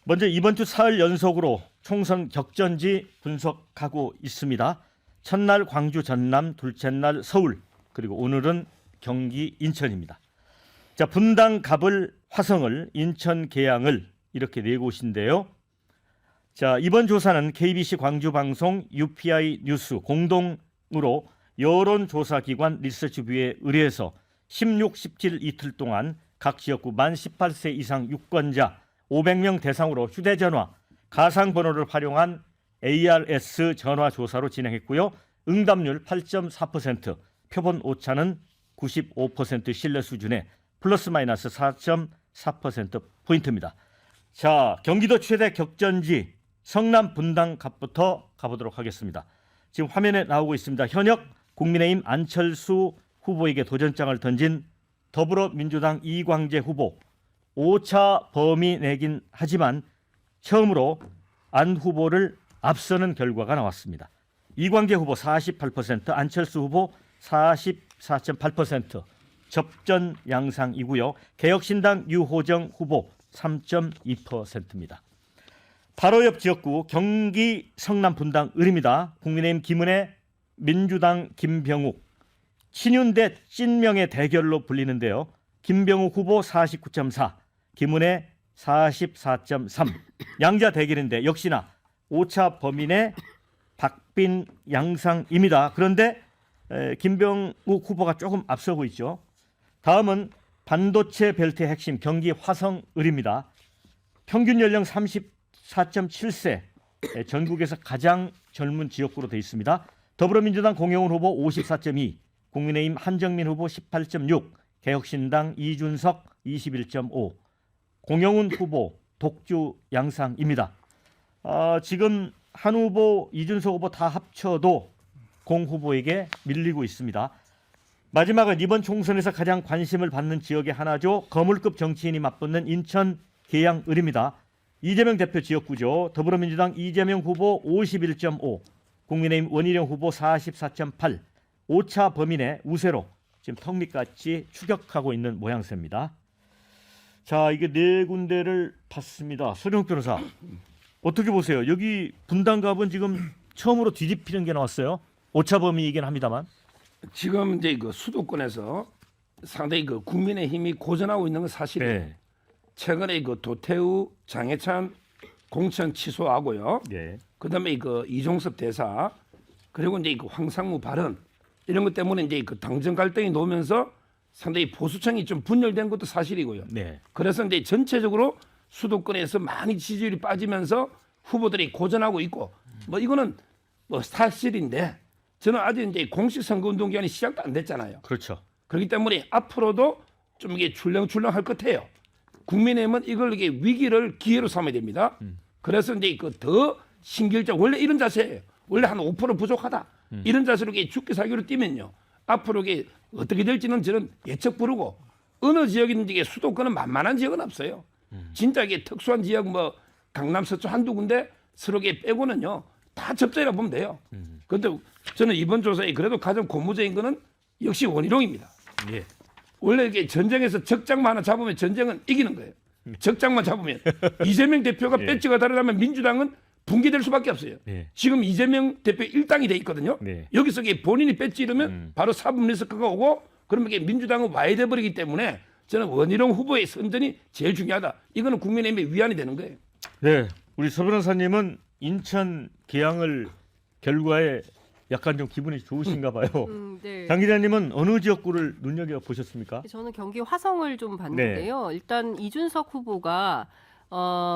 먼저 이번 주 사흘 연속으로 총선 격전지 분석하고 있습니다. 첫날 광주, 전남, 둘째 날 서울, 그리고 오늘은 경기, 인천입니다. 자, 분당, 갑을, 화성을, 인천, 계양을 이렇게 네 곳인데요. 자, 이번 조사는 KBC 광주방송, UPI 뉴스 공동으로 여론조사기관 리서치뷰에 의뢰해서 16, 17 이틀 동안 각 지역구 만 18세 이상 유권자 500명 대상으로 휴대전화, 가상번호를 활용한 ARS 전화조사로 진행했고요. 응답률 8.4%, 표본 오차는 95% 신뢰 수준에 플러스 마이너스 4.4%포인트입니다. 자, 경기도 최대 격전지 성남 분당 갑부터 가보도록 하겠습니다. 지금 화면에 나오고 있습니다. 현역 국민의힘 안철수 후보에게 도전장을 던진 더불어민주당 이광재 후보 5차 범위 내긴 하지만 처음으로 안 후보를 앞서는 결과가 나왔습니다. 이광재 후보 48%, 안철수 후보 44.8% 접전 양상이고요. 개혁신당 유호정 후보 3.2%입니다. 바로 옆 지역구 경기 성남 분당 을입니다. 국민의힘 김은혜, 민주당 김병욱, 친윤 대 찐명의 대결로 불리는데요. 김병욱 후보 49.4, 김은혜 44.3. 양자 대결인데 역시나 5차 범위 내 박빈 양상입니다. 그런데 김병욱 후보가 조금 앞서고 있죠. 다음은 반도체 벨트의 핵심 경기 화성을입니다. 평균 연령 34.7세, 전국에서 가장 젊은 지역구로 되어 있습니다. 더불어민주당 공영훈 후보 54.2, 국민의힘 한정민 후보 18.6, 개혁신당 이준석 21.5, 공영훈 후보 독주 양상입니다. 지금 한 후보, 이준석 후보 다 합쳐도 공 후보에게 밀리고 있습니다. 마지막은 이번 총선에서 가장 관심을 받는 지역의 하나죠. 거물급 정치인이 맞붙는 인천 계양을입니다. 이재명 대표 지역구죠. 더불어민주당 이재명 후보 51.5, 국민의힘 원희룡 후보 44.8, 5차 범위 내 우세로 지금 턱밑같이 추격하고 있는 모양새입니다. 자, 이게 네 군데를 봤습니다. 손영욱 변호사, 어떻게 보세요? 여기 분당갑은 지금 처음으로 뒤집히는 게 나왔어요. 5차 범위이긴 합니다만. 지금 이제 그 수도권에서 상당히 그 국민의힘이 고전하고 있는 건 사실이에요. 네. 최근에 그 도태우, 장해찬 공천 취소하고요. 네. 그다음에 그 이종섭 대사, 그리고 이제 그 황상무 발언 이런 것 때문에 이제 그 당정 갈등이 놓으면서 상당히 보수층이 좀 분열된 것도 사실이고요. 네. 그래서 이제 전체적으로 수도권에서 많이 지지율이 빠지면서 후보들이 고전하고 있고 뭐 이거는 뭐 사실인데 저는 아직 이제 공식 선거운동 기간이 시작도 안 됐잖아요. 그렇죠. 그렇기 때문에 앞으로도 좀 이게 출렁출렁할 것 같아요. 국민의힘은 이걸 이게 위기를 기회로 삼아야 됩니다. 그래서 이제 그 더 신결적 원래 이런 자세예요. 원래 한 5% 부족하다. 이런 자세로 이게 죽기 살기로 뛰면요. 앞으로 이게 어떻게 될지는 저는 예측 부르고 어느 지역이든지 이게 수도권은 만만한 지역은 없어요. 진짜 이게 특수한 지역 뭐 강남 서초 한두 군데 서로 이게 빼고는요 다 접전이라 보면 돼요. 그런데 저는 이번 조사에 그래도 가장 고무적인 거는 역시 원희룡입니다. 예. 원래 이게 전쟁에서 적장만 하나 잡으면 전쟁은 이기는 거예요. 적장만 잡으면 이재명 대표가 예. 배지가 다르다면 민주당은 붕괴될 수밖에 없어요. 예. 지금 이재명 대표 일당이 돼 있거든요. 네. 여기서 이게 본인이 배지 이러면 바로 사법 리스크가 오고 그러면 이게 민주당은 와해돼 버리기 때문에 저는 원희룡 후보의 선전이 제일 중요하다. 이거는 국민의힘의 위안이 되는 거예요. 네, 우리 서 변호사님은 인천 계양을 결과에 약간 좀 기분이 좋으신가 봐요. 네. 장 기자님은 어느 지역구를 눈여겨 보셨습니까? 저는 경기 화성을 좀 봤는데요. 일단 이준석 후보가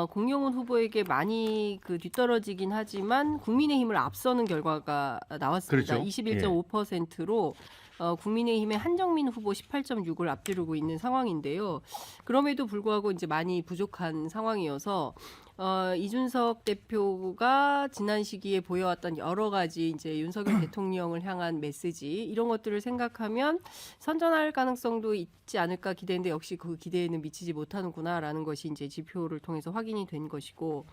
공영훈 후보에게 많이 그 뒤떨어지긴 하지만 국민의힘을 앞서는 결과가 나왔습니다. 그렇죠. 21.5%로 국민의힘의 한정민 후보 18.6을 앞지르고 있는 상황인데요. 그럼에도 불구하고 이제 많이 부족한 상황이어서 이준석 대표가 지난 시기에 보여왔던 여러 가지 이제 윤석열 대통령을 향한 메시지 이런 것들을 생각하면 선전할 가능성도 있지 않을까 기대했는데 역시 그 기대에는 미치지 못하는구나라는 것이 이제 지표를 통해서 확인이 된 것이고.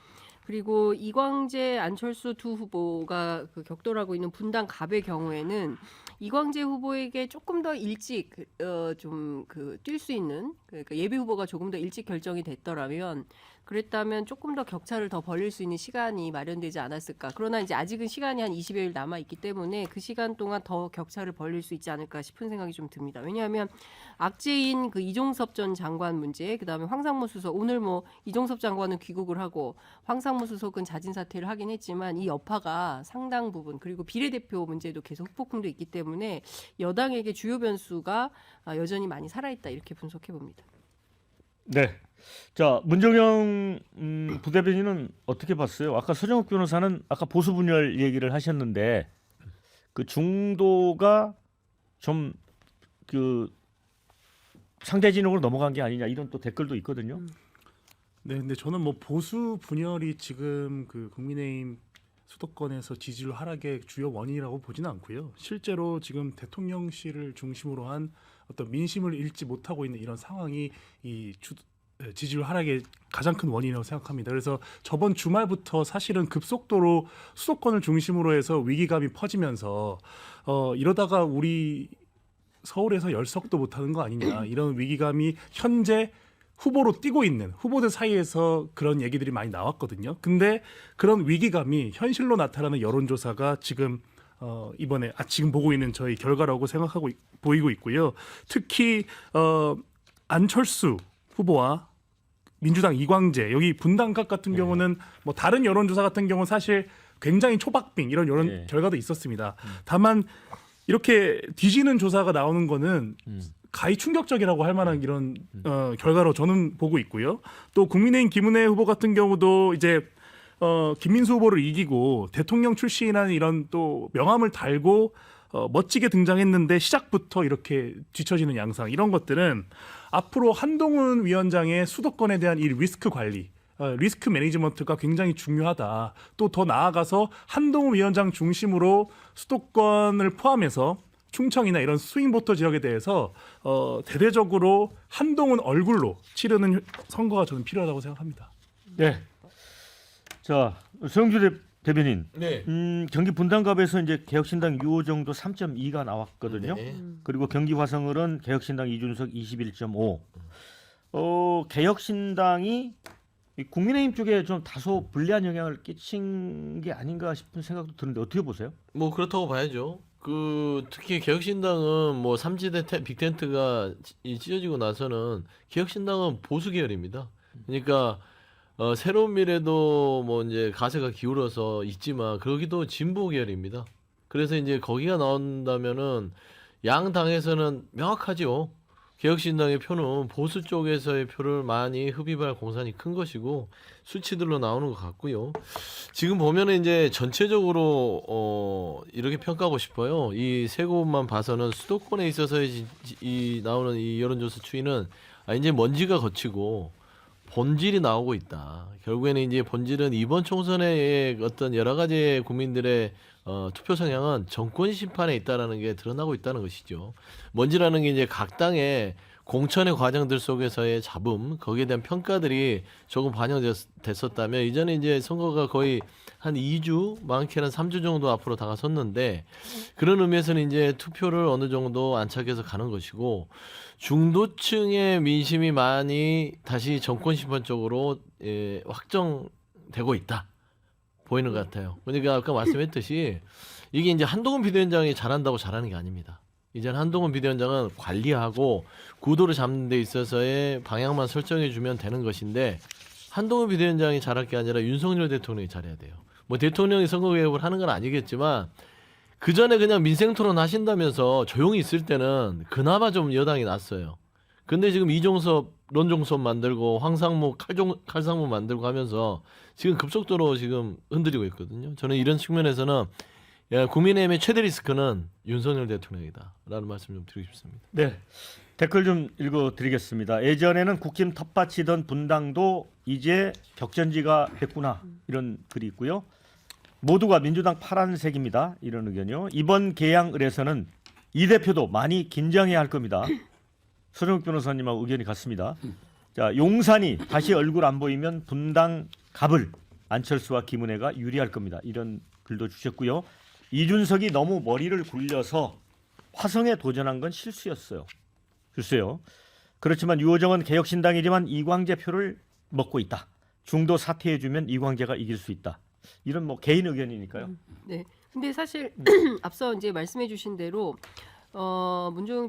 그리고 이광재, 안철수 두 후보가 그 격돌하고 있는 분당 갑의 경우에는 이광재 후보에게 조금 더 일찍 좀 뛸 수 있는 그러니까 예비 후보가 조금 더 일찍 결정이 됐더라면 그랬다면 조금 더 격차를 더 벌릴 수 있는 시간이 마련되지 않았을까. 그러나 이제 아직은 시간이 한 20여일 남아 있기 때문에 그 시간 동안 더 격차를 벌릴 수 있지 않을까 싶은 생각이 좀 듭니다. 왜냐하면 악재인 그 이종섭 전 장관 문제, 그다음에 황상무 수석, 오늘 뭐 이종섭 장관은 귀국을 하고 황상무 수석은 자진 사퇴를 하긴 했지만 이 여파가 상당 부분, 그리고 비례대표 문제도 계속 후폭풍도 있기 때문에 여당에게 주요 변수가 여전히 많이 살아있다, 이렇게 분석해 봅니다. 네. 자, 문정영 부대변인은 어떻게 봤어요? 아까 서정욱 변호사는 아까 보수 분열 얘기를 하셨는데 그 중도가 좀 그 상대 진영으로 넘어간 게 아니냐 이런 또 댓글도 있거든요. 네, 근데 저는 뭐 보수 분열이 지금 그 국민의힘 수도권에서 지지율 하락의 주요 원인이라고 보지는 않고요. 실제로 지금 대통령실을 중심으로 한 어떤 민심을 읽지 못하고 있는 이런 상황이 지지율 하락의 가장 큰 원인이라고 생각합니다. 그래서 저번 주말부터 사실은 급속도로 수도권을 중심으로 해서 위기감이 퍼지면서 이러다가 우리 서울에서 열석도 못하는 거 아니냐 이런 위기감이 현재 후보로 뛰고 있는 후보들 사이에서 그런 얘기들이 많이 나왔거든요. 근데 그런 위기감이 현실로 나타나는 여론조사가 지금 이번에 지금 보고 있는 저희 결과라고 생각하고 보이고 있고요. 특히 안철수 후보와 민주당 이광재 여기 분당갑 같은 경우는 뭐 다른 여론조사 같은 경우는 사실 굉장히 초박빙 이런 여론 결과도 있었습니다. 다만 이렇게 뒤지는 조사가 나오는 거는 가히 충격적이라고 할 만한 이런 결과로 저는 보고 있고요. 또 국민의힘 김은혜 후보 같은 경우도 이제 김민수 후보를 이기고 대통령 출신이라는 이런 또 명함을 달고 멋지게 등장했는데 시작부터 이렇게 뒤처지는 양상 이런 것들은 앞으로 한동훈 위원장의 수도권에 대한 이 리스크 관리 리스크 매니지먼트가 굉장히 중요하다. 또 더 나아가서 한동훈 위원장 중심으로 수도권을 포함해서 충청이나 이런 스윙보터 지역에 대해서 대대적으로 한동훈 얼굴로 치르는 선거가 저는 필요하다고 생각합니다. 네. 자, 서영주 대변인. 네. 경기 분당갑에서 이제 개혁신당 유호정도 3.2가 나왔거든요. 네. 그리고 경기 화성을은 개혁신당 이준석 21.5. 개혁신당이 이 국민의힘 쪽에 좀 다소 불리한 영향을 끼친 게 아닌가 싶은 생각도 드는데 어떻게 보세요? 뭐 그렇다고 봐야죠. 특히 개혁신당은 뭐 삼지대 빅텐트가 찢어지고 나서는 개혁신당은 보수 계열입니다. 그러니까 새로운 미래도 뭐 이제 가세가 기울어서 있지만 거기도 진보 계열입니다. 그래서 이제 거기가 나온다면은 양 당에서는 명확하죠. 개혁신당의 표는 보수 쪽에서의 표를 많이 흡입할 공산이 큰 것이고 수치들로 나오는 것 같고요. 지금 보면은 이제 전체적으로 이렇게 평가하고 싶어요. 이 세 곳만 봐서는 수도권에 있어서의 나오는 이 여론조사 추이는 이제 먼지가 거치고 본질이 나오고 있다. 결국에는 이제 본질은 이번 총선의 어떤 여러 가지 국민들의 투표 성향은 정권 심판에 있다라는 게 드러나고 있다는 것이죠. 먼지라는 게 이제 각 당의 공천의 과정들 속에서의 잡음, 거기에 대한 평가들이 조금 반영됐었다면 이전에 이제 선거가 거의 한 2주, 많게는 3주 정도 앞으로 다가섰는데 그런 의미에서는 이제 투표를 어느 정도 안착해서 가는 것이고 중도층의 민심이 많이 다시 정권 심판 쪽으로 확정되고 있다. 보이는 것 같아요. 그러니까 아까 말씀했듯이 이게 이제 한동훈 비대위원장이 잘한다고 잘하는 게 아닙니다. 이제는 한동훈 비대위원장은 관리하고 구도를 잡는 데 있어서의 방향만 설정해 주면 되는 것인데 한동훈 비대위원장이 잘할 게 아니라 윤석열 대통령이 잘해야 돼요. 뭐 대통령이 선거개혁을 하는 건 아니겠지만 그 전에 그냥 민생토론 하신다면서 조용히 있을 때는 그나마 좀 여당이 낫어요. 근데 지금 이종섭, 론종섭 만들고 황상무, 칼상무 만들고 하면서 지금 급속도로 지금 흔들리고 있거든요. 저는 이런 측면에서는 국민의힘의 최대 리스크는 윤석열 대통령이다라는 말씀 좀 드리고 싶습니다. 네. 댓글 좀 읽어드리겠습니다. 예전에는 국힘 텃밭이던 분당도 이제 격전지가 됐구나 이런 글이 있고요. 모두가 민주당 파란색입니다. 이런 의견이요. 이번 개항을에서는 이 대표도 많이 긴장해야 할 겁니다. 서정욱 변호사님하고 의견이 같습니다. 자, 용산이 다시 얼굴 안 보이면 분당 갑을 안철수와 김은혜가 유리할 겁니다. 이런 글도 주셨고요. 이준석이 너무 머리를 굴려서 화성에 도전한 건 실수였어요. 글쎄요. 그렇지만 유호정은 개혁신당이지만 이광재 표를 먹고 있다. 중도 사퇴해주면 이광재가 이길 수 있다. 이런 뭐 개인 의견이니까요. 네. 근데 사실 앞서 이제 말씀해주신 대로 문종영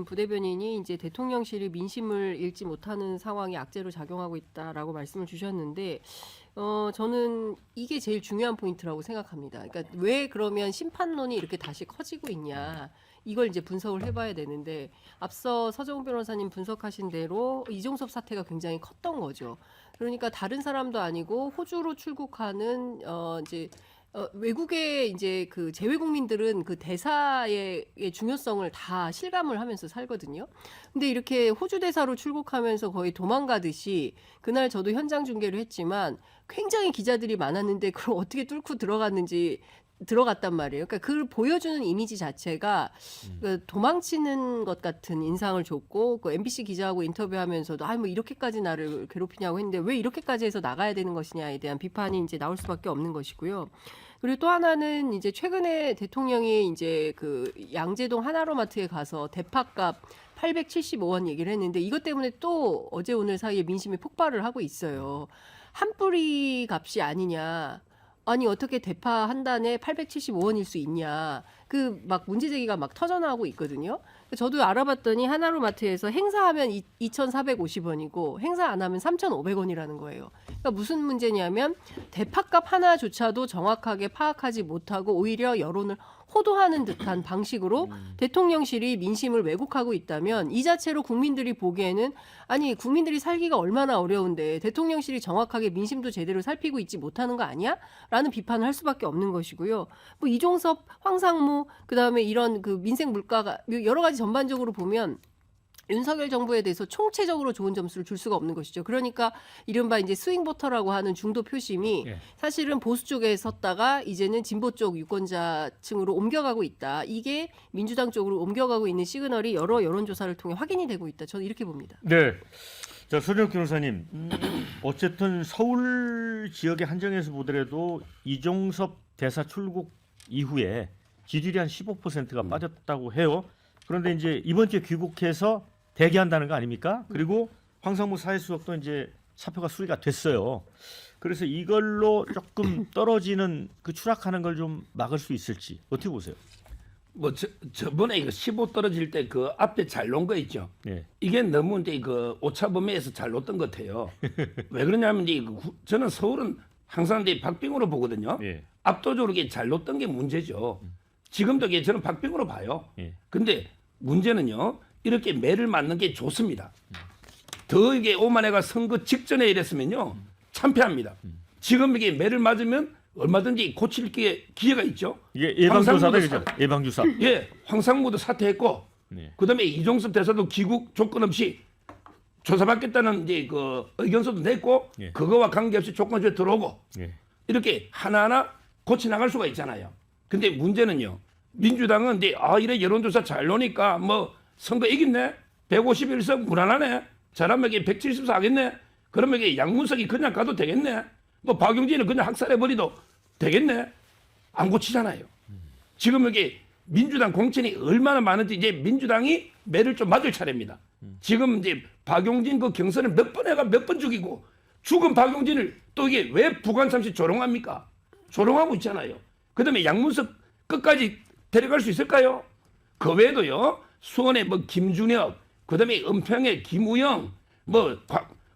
부대변인이 이제 대통령실이 민심을 읽지 못하는 상황이 악재로 작용하고 있다라고 말씀을 주셨는데 저는 이게 제일 중요한 포인트라고 생각합니다. 그러니까 왜 그러면 심판론이 이렇게 다시 커지고 있냐. 이걸 이제 분석을 해봐야 되는데 앞서 서정훈 변호사님 분석하신 대로 이종섭 사태가 굉장히 컸던 거죠. 그러니까 다른 사람도 아니고 호주로 출국하는 이제 외국의 이제 그 재외국민들은 그 대사의 중요성을 다 실감을 하면서 살거든요. 근데 이렇게 호주 대사로 출국하면서 거의 도망가듯이 그날 저도 현장 중계를 했지만 굉장히 기자들이 많았는데 그걸 어떻게 뚫고 들어갔단 말이에요. 그러니까 그걸 보여주는 이미지 자체가 그 도망치는 것 같은 인상을 줬고 그 MBC 기자하고 인터뷰하면서도 뭐 이렇게까지 나를 괴롭히냐고 했는데 왜 이렇게까지 해서 나가야 되는 것이냐에 대한 비판이 이제 나올 수밖에 없는 것이고요. 그리고 또 하나는 이제 최근에 대통령이 이제 그 양재동 하나로마트에 가서 대파값 875원 얘기를 했는데 이것 때문에 또 어제 오늘 사이에 민심이 폭발을 하고 있어요. 한 뿌리 값이 아니냐. 아니 어떻게 대파 한 단에 875원일 수 있냐. 그 막 문제 제기가 막 터져나오고 있거든요. 저도 알아봤더니 하나로마트에서 행사하면 2,450원이고 행사 안 하면 3,500원이라는 거예요. 그러니까 무슨 문제냐면 대파값 하나조차도 정확하게 파악하지 못하고 오히려 여론을 호도하는 듯한 방식으로 대통령실이 민심을 왜곡하고 있다면 이 자체로 국민들이 보기에는 아니 국민들이 살기가 얼마나 어려운데 대통령실이 정확하게 민심도 제대로 살피고 있지 못하는 거 아니야? 라는 비판을 할 수밖에 없는 것이고요. 뭐 이종섭, 황상무 그다음에 이런 그 민생 물가가 여러 가지 전반적으로 보면 윤석열 정부에 대해서 총체적으로 좋은 점수를 줄 수가 없는 것이죠. 그러니까 이른바 이제 스윙보터라고 하는 중도 표심이 사실은 보수 쪽에 섰다가 이제는 진보 쪽 유권자층으로 옮겨가고 있다. 이게 민주당 쪽으로 옮겨가고 있는 시그널이 여러 여론조사를 통해 확인이 되고 있다. 저는 이렇게 봅니다. 네. 자, 손혁 변호사님. 어쨌든 서울 지역의 한정에서 보더라도 이종섭 대사 출국 이후에 지지율이 한 15%가 빠졌다고 해요. 그런데 이제 이번 주에 귀국해서 대기한다는 거 아닙니까? 그리고 황상무 사회수석도 이제 사표가 수리가 됐어요. 그래서 이걸로 조금 떨어지는 그 추락하는 걸 좀 막을 수 있을지 어떻게 보세요? 뭐 저번에 이거 15 떨어질 때 그 앞에 잘 놓은 거 있죠. 네. 이게 너무 이제 그 오차범위에서 잘 놓았던 것 같아요. 왜 그러냐면 이제 저는 서울은 항상 이제 박빙으로 보거든요. 예. 압도적으로 이게 잘 놓았던 게 문제죠. 지금도 이게 저는 박빙으로 봐요. 예. 근데 문제는요. 이렇게 매를 맞는 게 좋습니다. 더 이게 오만해가 선거 직전에 이랬으면요. 참패합니다. 지금 이게 매를 맞으면 얼마든지 고칠 기회가 있죠. 이게 예방주사다 그죠? 황상무도 예방주사. 예, 황상무도 사퇴했고, 네. 그다음에 이종섭 대사도 귀국 조건 없이 조사받겠다는 이제 그 의견서도 냈고, 예. 그거와 관계없이 조건조에 들어오고 예. 이렇게 하나하나 고쳐 나갈 수가 있잖아요. 근데 문제는요. 민주당은 이제 이래 여론조사 잘 놓으니까 뭐 선거 이겼네, 151석 무난하네, 잘하면 이게 174 하겠네. 그러면 이게 양문석이 그냥 가도 되겠네. 뭐 박용진은 그냥 학살해버리도 되겠네. 안 고치잖아요. 지금 이게 민주당 공천이 얼마나 많은지 이제 민주당이 매를 좀 맞을 차례입니다. 지금 이제 박용진 그 경선을 몇 번 해가 몇 번 죽이고 죽은 박용진을 또 이게 왜 부관참시 조롱합니까? 조롱하고 있잖아요. 그다음에 양문석 끝까지 데려갈 수 있을까요? 그 외에도요. 수원의 뭐 김준혁, 그다음에 은평의 김우영,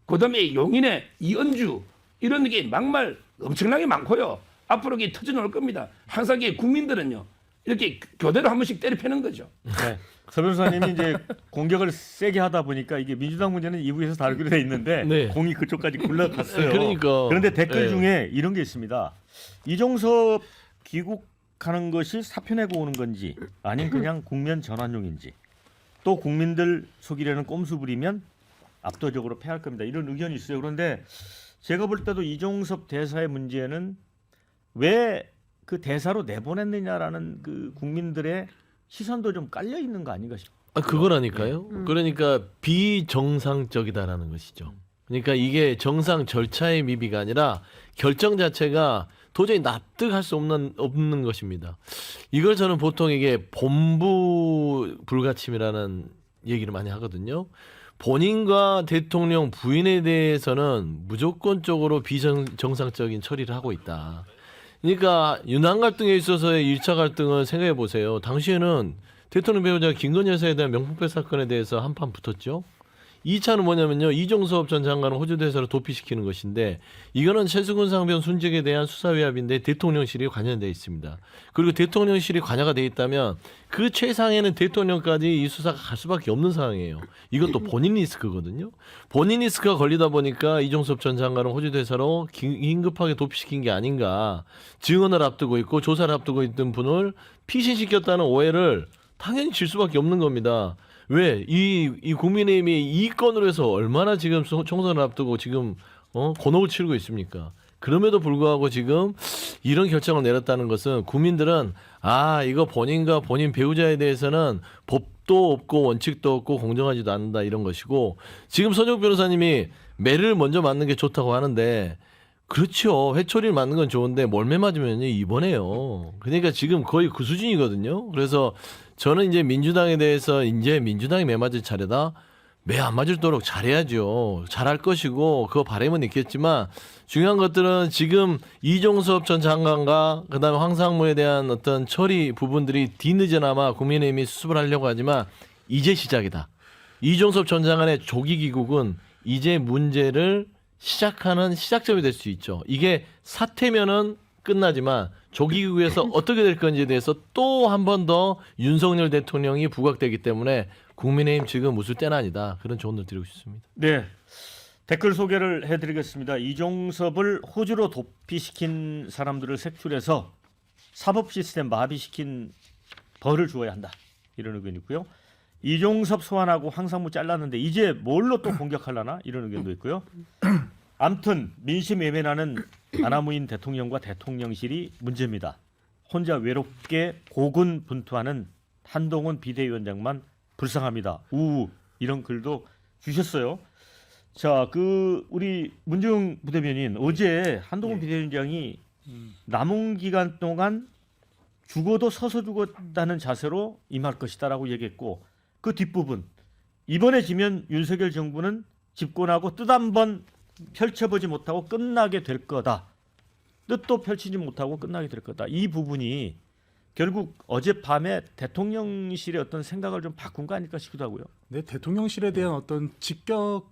그다음에 용인의 이은주 이런 게 막말 엄청나게 많고요. 앞으로 이게 터져 나올 겁니다. 항상 이게 국민들은요. 이렇게 교대로 한 번씩 때려 패는 거죠. 네. 서 변호사님이 이제 공격을 세게 하다 보니까 이게 민주당 문제는 2부에서 다루기로 돼 있는데 네. 공이 그쪽까지 굴러갔어요. 그러니까. 그런데 댓글 네. 중에 이런 게 있습니다. 이종섭 귀국하는 것이 사표 내고 오는 건지 아니면 그냥 국면 전환용인지 또 국민들 속이려는 꼼수 부리면 압도적으로 패할 겁니다. 이런 의견이 있어요. 그런데 제가 볼 때도 이종섭 대사의 문제는 왜 그 대사로 내보냈느냐라는 그 국민들의 시선도 좀 깔려 있는 거 아닌가 싶어요. 그거라니까요. 그러니까 비정상적이다라는 것이죠. 그러니까 이게 정상 절차의 미비가 아니라 결정 자체가 도저히 납득할 수 없는 것입니다. 이걸 저는 보통 이게 본부 불가침이라는 얘기를 많이 하거든요. 본인과 대통령 부인에 대해서는 무조건적으로 비정상적인 처리를 하고 있다. 그러니까 윤한 갈등에 있어서의 1차 갈등을 생각해 보세요. 당시에는 대통령 배우자 김건희 여사에 대한 명품백 사건에 대해서 한판 붙었죠. 2차는 뭐냐면요. 이종섭 전 장관을 호주 대사로 도피시키는 것인데 이거는 최수근 상병 순직에 대한 수사 위압인데 대통령실이 관여되어 있습니다. 그리고 대통령실이 관여가 돼 있다면 그 최상에는 대통령까지 이 수사가 갈 수밖에 없는 상황이에요. 이것도 본인 리스크거든요. 본인 리스크가 걸리다 보니까 이종섭 전 장관을 호주 대사로 긴급하게 도피시킨 게 아닌가. 증언을 앞두고 있고 조사를 앞두고 있던 분을 피신시켰다는 오해를 당연히 질 수밖에 없는 겁니다. 왜? 이 국민의힘이 이 건으로 해서 얼마나 지금 총선을 앞두고 지금 곤혹을 치르고 있습니까? 그럼에도 불구하고 지금 이런 결정을 내렸다는 것은 국민들은 이거 본인과 본인 배우자에 대해서는 법도 없고 원칙도 없고 공정하지도 않는다 이런 것이고 지금 서정 변호사님이 매를 먼저 맞는 게 좋다고 하는데 그렇죠. 회초리를 맞는 건 좋은데 몰매 맞으면 입원해요. 그러니까 지금 거의 그 수준이거든요. 그래서 저는 이제 민주당에 대해서 이제 민주당이 매 맞을 차례다. 매 안 맞을도록 잘해야죠. 잘할 것이고 그 바람은 있겠지만 중요한 것들은 지금 이종섭 전 장관과 그다음에 황상무에 대한 어떤 처리 부분들이 뒤늦어나마 국민의힘이 수습을 하려고 하지만 이제 시작이다. 이종섭 전 장관의 조기 귀국은 이제 문제를 시작하는 시작점이 될 수 있죠. 이게 사태면은 끝나지만 조기국에서 어떻게 될 건지에 대해서 또 한 번 더 윤석열 대통령이 부각되기 때문에 국민의힘 지금 웃을 때는 아니다. 그런 조언을 드리고 싶습니다. 네. 댓글 소개를 해드리겠습니다. 이종섭을 호주로 도피시킨 사람들을 색출해서 사법 시스템 마비시킨 벌을 주어야 한다. 이런 의견이 있고요. 이종섭 소환하고 황상무 잘랐는데 이제 뭘로 또 공격하려나? 이런 의견도 있고요. 암튼 민심 외면하는 아나무인 대통령과 대통령실이 문제입니다. 혼자 외롭게 고군분투하는 한동훈 비대위원장만 불쌍합니다. 우우 이런 글도 주셨어요. 자, 우리 문재용 부대변인 어제 한동훈 비대위원장이 남은 기간 동안 죽어도 서서 죽었다는 자세로 임할 것이다라고 얘기했고 그 뒷부분 이번에 지면 윤석열 정부는 집권하고 뜻 한번 펼쳐보지 못하고 끝나게 될 거다. 뜻도 펼치지 못하고 끝나게 될 거다. 이 부분이 결국 어젯밤에 대통령실의 어떤 생각을 좀 바꾼 거 아닐까 싶기도 하고요. 네, 대통령실에 대한 어떤 직격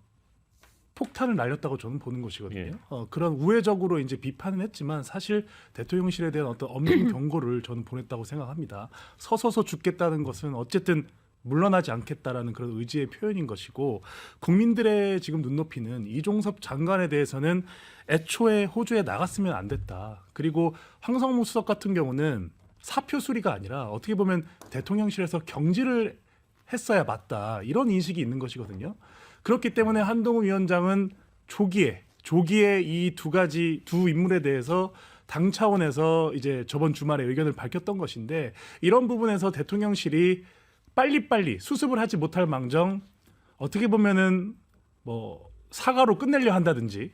폭탄을 날렸다고 저는 보는 것이거든요. 예. 그런 우회적으로 이제 비판은 했지만 사실 대통령실에 대한 어떤 없는 경고를 저는 보냈다고 생각합니다. 서서서 죽겠다는 것은 어쨌든 물러나지 않겠다라는 그런 의지의 표현인 것이고 국민들의 지금 눈높이는 이종섭 장관에 대해서는 애초에 호주에 나갔으면 안 됐다. 그리고 황상무 수석 같은 경우는 사표 수리가 아니라 어떻게 보면 대통령실에서 경질을 했어야 맞다. 이런 인식이 있는 것이거든요. 그렇기 때문에 한동훈 위원장은 조기에 이 두 인물에 대해서 당 차원에서 이제 저번 주말에 의견을 밝혔던 것인데 이런 부분에서 대통령실이 빨리빨리 수습을 하지 못할 망정 어떻게 보면은 뭐 사과로 끝내려 한다든지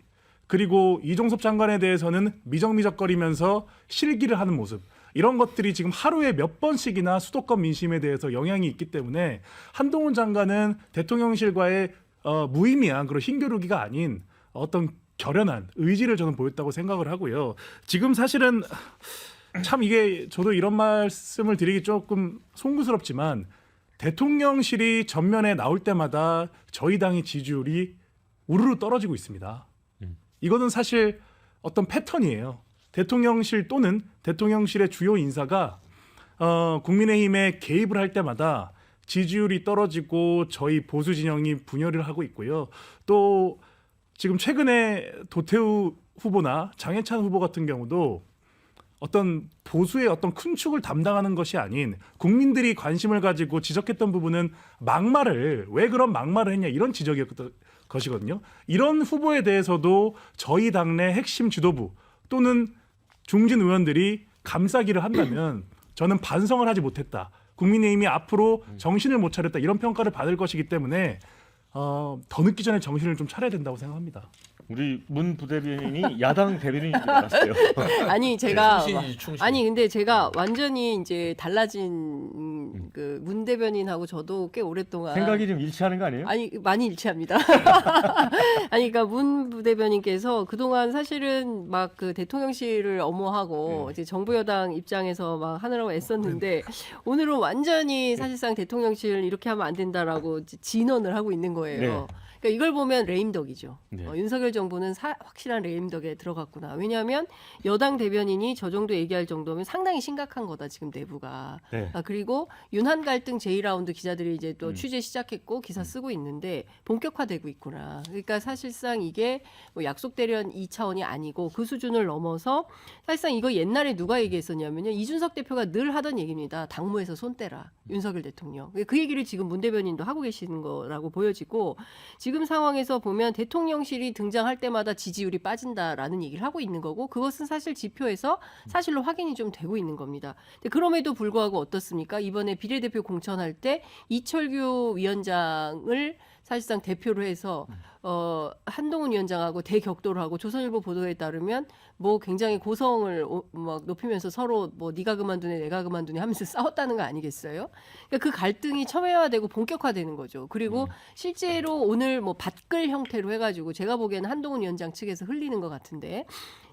그리고 이종섭 장관에 대해서는 미적미적거리면서 실기를 하는 모습 이런 것들이 지금 하루에 몇 번씩이나 수도권 민심에 대해서 영향이 있기 때문에 한동훈 장관은 대통령실과의 무의미한 그런 힘겨루기가 아닌 어떤 결연한 의지를 저는 보였다고 생각을 하고요. 지금 사실은 참 이게 저도 이런 말씀을 드리기 조금 송구스럽지만 대통령실이 전면에 나올 때마다 저희 당의 지지율이 우르르 떨어지고 있습니다. 이거는 사실 어떤 패턴이에요. 대통령실 또는 대통령실의 주요 인사가 국민의힘에 개입을 할 때마다 지지율이 떨어지고 저희 보수 진영이 분열을 하고 있고요. 또 지금 최근에 도태우 후보나 장해찬 후보 같은 경우도 어떤 보수의 어떤 큰 축을 담당하는 것이 아닌 국민들이 관심을 가지고 지적했던 부분은 막말을 왜 그런 막말을 했냐 이런 지적이었던 것이거든요. 이런 후보에 대해서도 저희 당내 핵심 지도부 또는 중진 의원들이 감싸기를 한다면 저는 반성을 하지 못했다. 국민의힘이 앞으로 정신을 못 차렸다. 이런 평가를 받을 것이기 때문에 더 늦기 전에 정신을 좀 차려야 된다고 생각합니다. 우리 문 부대변인이 야당 대변인인 줄 알았어요. 아니 제가 충신이지, 충신. 아니 근데 제가 완전히 이제 달라진 그 문 대변인하고 저도 꽤 오랫동안 생각이 좀 일치하는 거 아니에요? 아니 많이 일치합니다. 아니 그러니까 문 부대변인께서 그동안 사실은 막 그 대통령실을 엄호하고 이제 정부 여당 입장에서 막 하느라고 애썼는데 오늘은 완전히 사실상 대통령실 이렇게 하면 안 된다라고 이제 진언을 하고 있는 거예요. 네. 그러니까 이걸 보면 레임덕이죠. 네. 윤석열 정부는 확실한 레임덕에 들어갔구나. 왜냐하면 여당 대변인이 저 정도 얘기할 정도면 상당히 심각한 거다 지금 내부가. 네. 그리고 윤한 갈등 제2라운드 기자들이 이제 또 취재 시작했고 기사 쓰고 있는데 본격화되고 있구나. 그러니까 사실상 이게 뭐 약속 대련 2차원이 아니고 그 수준을 넘어서 사실상 이거 옛날에 누가 얘기했었냐면요. 이준석 대표가 늘 하던 얘기입니다. 당무에서 손 떼라. 윤석열 대통령. 그 얘기를 지금 문 대변인도 하고 계시는 거라고 보여지고 지금 상황에서 보면 대통령실이 등장할 때마다 지지율이 빠진다라는 얘기를 하고 있는 거고 그것은 사실 지표에서 사실로 확인이 좀 되고 있는 겁니다. 근데 그럼에도 불구하고 어떻습니까? 이번에 비례대표 공천할 때 이철규 위원장을 사실상 대표로 해서 한동훈 위원장하고 대격돌을 하고 조선일보 보도에 따르면 뭐 굉장히 고성을 막 높이면서 서로 뭐 네가 그만두네 내가 그만두네 하면서 싸웠다는 거 아니겠어요? 그러니까 그 갈등이 첨예화되고 본격화되는 거죠. 그리고 실제로 오늘 뭐 밭글 형태로 해가지고 제가 보기에는 한동훈 위원장 측에서 흘리는 것 같은데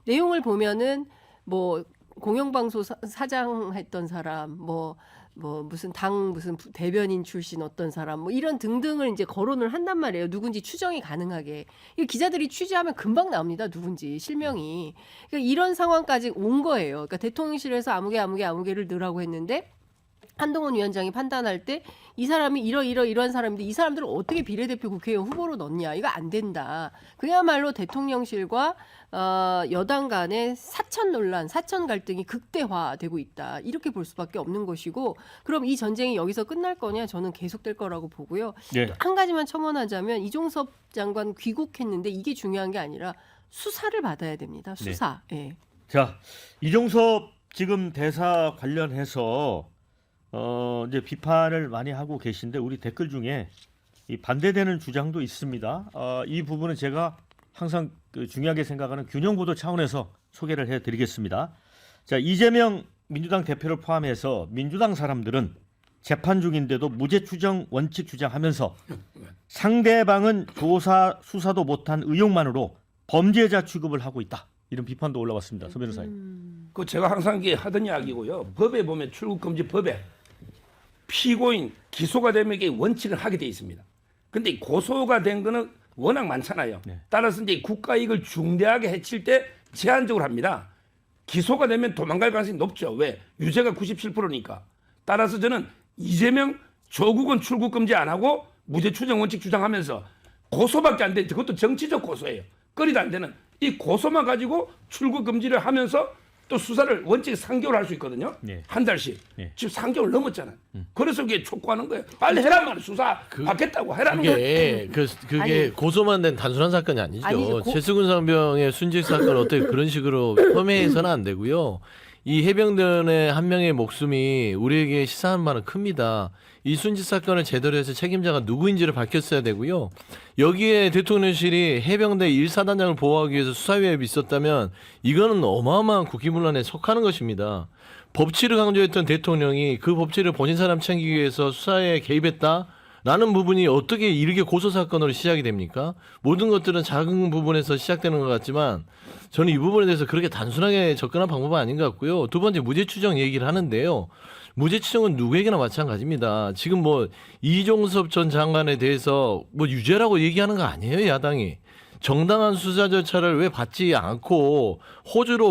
내용을 보면은 뭐 공영방송 사장 했던 사람 뭐 무슨 당 무슨 대변인 출신 어떤 사람 뭐 이런 등등을 이제 거론을 한단 말이에요. 누군지 추정이 가능하게. 이 기자들이 취재하면 금방 나옵니다. 누군지 실명이. 그러니까 이런 상황까지 온 거예요. 그러니까 대통령실에서 아무개를 넣으라고 했는데 한동훈 위원장이 판단할 때 이 사람이 이러한 사람인데 이 사람들을 어떻게 비례대표 국회의원 후보로 넣냐. 이거 안 된다. 그야말로 대통령실과 여당 간의 사천 논란, 사천 갈등이 극대화되고 있다. 이렇게 볼 수밖에 없는 것이고 그럼 이 전쟁이 여기서 끝날 거냐? 저는 계속될 거라고 보고요. 네. 또 한 가지만 첨언하자면 이종섭 장관 귀국했는데 이게 중요한 게 아니라 수사를 받아야 됩니다. 수사. 예. 자, 이종섭 지금 대사 관련해서 이제 비판을 많이 하고 계신데 우리 댓글 중에 이 반대되는 주장도 있습니다. 이 부분은 제가 항상 그 중요하게 생각하는 균형 보도 차원에서 소개를 해드리겠습니다. 자, 이재명 민주당 대표를 포함해서 민주당 사람들은 재판 중인데도 무죄 추정 원칙 주장하면서 상대방은 조사 수사도 못한 의혹만으로 범죄자 취급을 하고 있다. 이런 비판도 올라왔습니다. 서 변호사님. 그 제가 항상 이게 하던 이야기고요. 법에 보면 출국금지 법에 피고인 기소가 되면 이게 원칙을 하게 돼 있습니다. 근데 고소가 된 거는 워낙 많잖아요. 네. 따라서 이제 국가 이익을 중대하게 해칠 때 제한적으로 합니다. 기소가 되면 도망갈 가능성이 높죠. 왜? 유죄가 97%니까. 따라서 저는 이재명 조국은 출국금지 안 하고 무죄 추정 원칙 주장하면서 고소밖에 안 돼. 그것도 정치적 고소예요. 거리도 안 되는 이 고소만 가지고 출국금지를 하면서 또 수사를 원칙 3개월 할 수 있거든요. 네. 한 달씩. 네. 지금 3개월 넘었잖아요. 그래서 그게 촉구하는 거예요. 빨리 해란 말이에요. 수사 받겠다고 해라는 거예요. 그게 아니. 고소만 된 단순한 사건이 아니죠. 아니죠. 최수근 상병의 순직 사건 어떻게 그런 식으로 폄훼해서는 안 되고요. 이 해병대원의 한 명의 목숨이 우리에게 시사한 바는 큽니다. 이 순직 사건을 제대로 해서 책임자가 누구인지를 밝혔어야 되고요. 여기에 대통령실이 해병대 1사단장을 보호하기 위해서 수사위원회에 있었다면 이거는 어마어마한 국기문란에 속하는 것입니다. 법치를 강조했던 대통령이 그 법치를 본인 사람 챙기기 위해서 수사에 개입했다라는 부분이 어떻게 이렇게 고소사건으로 시작이 됩니까? 모든 것들은 작은 부분에서 시작되는 것 같지만 저는 이 부분에 대해서 그렇게 단순하게 접근한 방법은 아닌 것 같고요. 두 번째 무죄 추정 얘기를 하는데요. 무죄 추정은 누구에게나 마찬가지입니다. 지금 뭐 이종섭 전 장관에 대해서 뭐 유죄라고 얘기하는 거 아니에요, 야당이. 정당한 수사 절차를 왜 받지 않고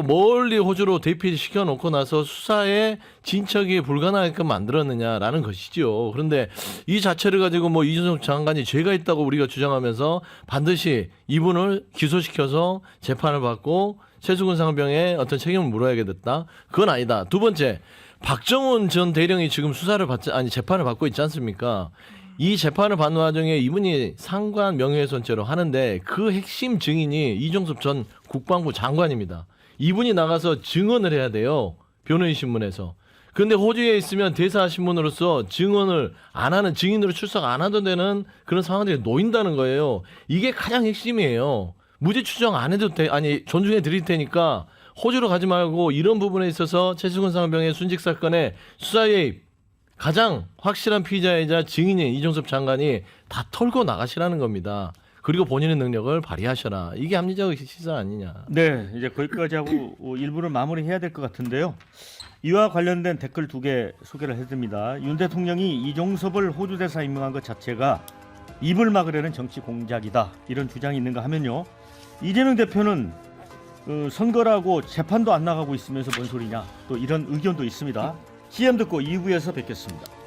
멀리 호주로 대피시켜 놓고 나서 수사에 진척이 불가능하게끔 만들었느냐라는 것이죠. 그런데 이 자체를 가지고 뭐 이준석 장관이 죄가 있다고 우리가 주장하면서 반드시 이분을 기소시켜서 재판을 받고 최수근 상병의 어떤 책임을 물어야게 됐다. 그건 아니다. 두 번째, 박정훈 전 대령이 지금 재판을 받고 있지 않습니까? 이 재판을 받는 와중에 이분이 상관 명예훼손죄로 하는데 그 핵심 증인이 이종섭 전 국방부 장관입니다. 이분이 나가서 증언을 해야 돼요. 변호인 신문에서. 그런데 호주에 있으면 대사 신문으로서 증언을 안 하는 증인으로 출석 안 하던 데는 그런 상황들이 놓인다는 거예요. 이게 가장 핵심이에요. 무죄 추정 안 해도 존중해 드릴 테니까 호주로 가지 말고 이런 부분에 있어서 최수근 상병의 순직 사건에 수사 개입 가장 확실한 피의자이자 증인인 이종섭 장관이 다 털고 나가시라는 겁니다. 그리고 본인의 능력을 발휘하셔라. 이게 합리적 시사 아니냐. 네, 이제 거기까지 하고 일부를 마무리해야 될 것 같은데요. 이와 관련된 댓글 2개 소개를 해드립니다. 윤 대통령이 이종섭을 호주 대사 임명한 것 자체가 입을 막으려는 정치 공작이다. 이런 주장이 있는가 하면요. 이재명 대표는 선거라고 재판도 안 나가고 있으면서 뭔 소리냐. 또 이런 의견도 있습니다. CM 듣고 2부에서 뵙겠습니다.